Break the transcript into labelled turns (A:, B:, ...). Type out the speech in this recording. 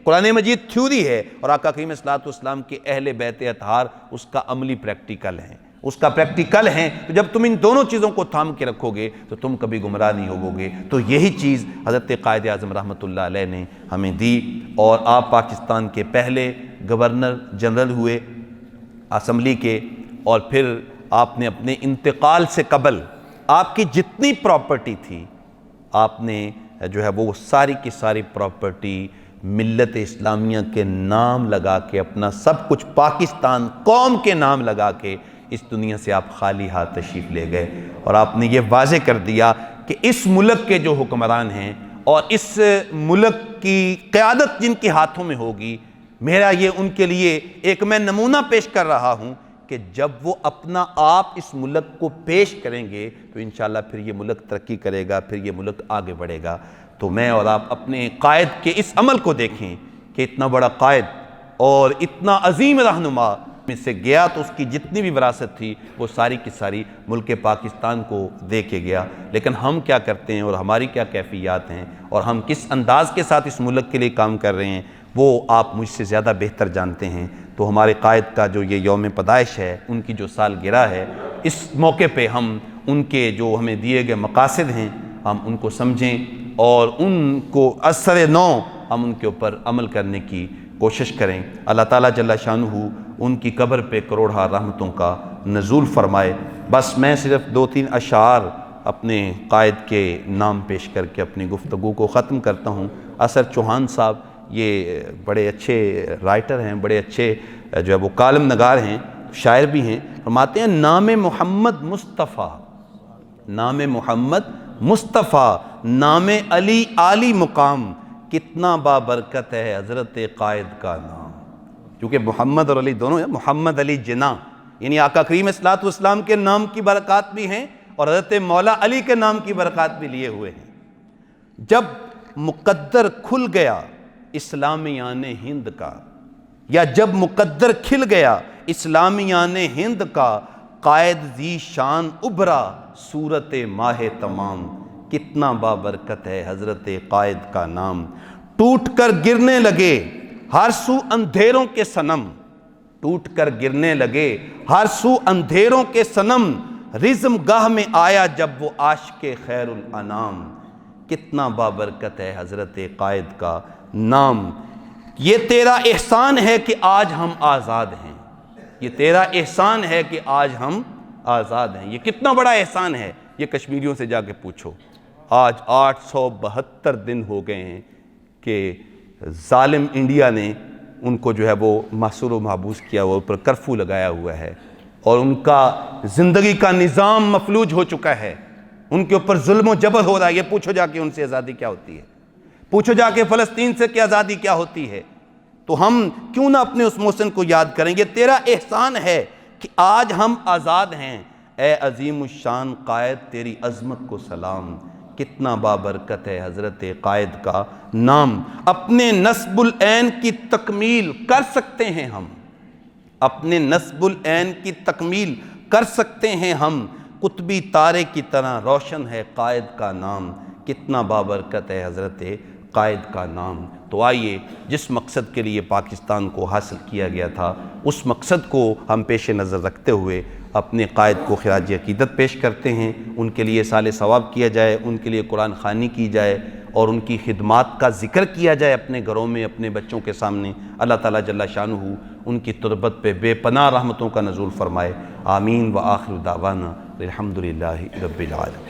A: قرآن مجید theory ہے اور آقا کریم صلی اللہ علیہ وسلم کے اہل بیت اطہار اس کا عملی پریکٹیکل ہیں، اس کا پریکٹیکل ہیں۔ تو جب تم ان دونوں چیزوں کو تھام کے رکھو گے تو تم کبھی گمراہ نہیں ہوگو گے۔ تو یہی چیز حضرت قائد اعظم رحمۃ اللہ علیہ نے ہمیں دی، اور آپ پاکستان کے پہلے گورنر جنرل ہوئے اسمبلی کے، اور پھر آپ نے اپنے انتقال سے قبل آپ کی جتنی پراپرٹی تھی آپ نے جو ہے وہ ساری کی ساری پراپرٹی ملت اسلامیہ کے نام لگا کے، اپنا سب کچھ پاکستان قوم کے نام لگا کے اس دنیا سے آپ خالی ہاتھ تشریف لے گئے، اور آپ نے یہ واضح کر دیا کہ اس ملک کے جو حکمران ہیں اور اس ملک کی قیادت جن کے ہاتھوں میں ہوگی، میرا یہ ان کے لیے ایک میں نمونہ پیش کر رہا ہوں کہ جب وہ اپنا آپ اس ملک کو پیش کریں گے تو انشاءاللہ پھر یہ ملک ترقی کرے گا، پھر یہ ملک آگے بڑھے گا۔ تو میں اور آپ اپنے قائد کے اس عمل کو دیکھیں کہ اتنا بڑا قائد اور اتنا عظیم رہنما میں سے گیا تو اس کی جتنی بھی وراثت تھی وہ ساری کی ساری ملک پاکستان کو دے کے گیا۔ لیکن ہم کیا کرتے ہیں اور ہماری کیا کیفیات ہیں اور ہم کس انداز کے ساتھ اس ملک کے لیے کام کر رہے ہیں وہ آپ مجھ سے زیادہ بہتر جانتے ہیں۔ تو ہمارے قائد کا جو یہ یوم پیدائش ہے، ان کی جو سالگرہ ہے، اس موقع پہ ہم ان کے جو ہمیں دیے گئے مقاصد ہیں ہم ان کو سمجھیں اور ان کو اثر نو ہم ان کے اوپر عمل کرنے کی کوشش کریں۔ اللہ تعالیٰ جل شانہ ان کی قبر پہ کروڑہا رحمتوں کا نزول فرمائے۔ بس میں صرف 2-3 اشعار اپنے قائد کے نام پیش کر کے اپنی گفتگو کو ختم کرتا ہوں۔ اثر چوہان صاحب یہ بڑے اچھے رائٹر ہیں، بڑے اچھے جو ہے وہ کالم نگار ہیں، شاعر بھی ہیں۔ فرماتے ہیں نام محمد مصطفیٰ، نام محمد مصطفیٰ، نام علی عالی مقام، کتنا بابرکت ہے حضرت قائد کا نام۔ کیونکہ محمد اور علی دونوں ہیں، محمد علی جناح، یعنی آقا کریم صلی اللہ علیہ وسلم کے نام کی برکات بھی ہیں اور حضرت مولا علی کے نام کی برکات بھی لیے ہوئے ہیں۔ جب مقدر کھل گیا اسلامیان ہند کا، یا جب مقدر کھل گیا اسلامیان ہند کا، قائد ذی شان ابھرا صورت ماہ تمام، کتنا بابرکت ہے حضرت قائد کا نام۔ ٹوٹ کر گرنے لگے ہر سو اندھیروں کے صنم، ٹوٹ کر گرنے لگے ہر سو اندھیروں کے صنم، رزم گاہ میں آیا جب وہ عاشق خیر الانام، کتنا بابرکت ہے حضرت قائد کا نام۔ یہ تیرا احسان ہے کہ آج ہم آزاد ہیں، یہ تیرا احسان ہے کہ آج ہم آزاد ہیں۔ یہ کتنا بڑا احسان ہے، یہ کشمیریوں سے جا کے پوچھو۔ آج 872 دن ہو گئے ہیں کہ ظالم انڈیا نے ان کو جو ہے وہ محصور و محبوس کیا ہوا، اوپر کرفیو لگایا ہوا ہے اور ان کا زندگی کا نظام مفلوج ہو چکا ہے، ان کے اوپر ظلم و جبر ہو رہا ہے۔ یہ پوچھو جا کے ان سے آزادی کیا ہوتی ہے، پوچھو جا کے فلسطین سے کہ آزادی کیا ہوتی ہے۔ تو ہم کیوں نہ اپنے اس محسن کو یاد کریں گے، تیرا احسان ہے کہ آج ہم آزاد ہیں، اے عظیم الشان قائد تیری عظمت کو سلام، کتنا بابرکت ہے حضرت قائد کا نام۔ اپنے نسب العین کی تکمیل کر سکتے ہیں ہم، اپنے نسب العین کی تکمیل کر سکتے ہیں ہم، قطبی تارے کی طرح روشن ہے قائد کا نام، کتنا بابرکت ہے حضرت قائد کا نام۔ تو آئیے جس مقصد کے لیے پاکستان کو حاصل کیا گیا تھا اس مقصد کو ہم پیش نظر رکھتے ہوئے اپنے قائد کو خراج عقیدت پیش کرتے ہیں، ان کے لیے سال ثواب کیا جائے، ان کے لیے قرآن خوانی کی جائے اور ان کی خدمات کا ذکر کیا جائے اپنے گھروں میں، اپنے بچوں کے سامنے۔ اللہ تعالیٰ جل شانہ ان کی تربت پہ بے پناہ رحمتوں کا نزول فرمائے۔ آمین۔ وآخر دعوانا الحمدللہ رب العالمین۔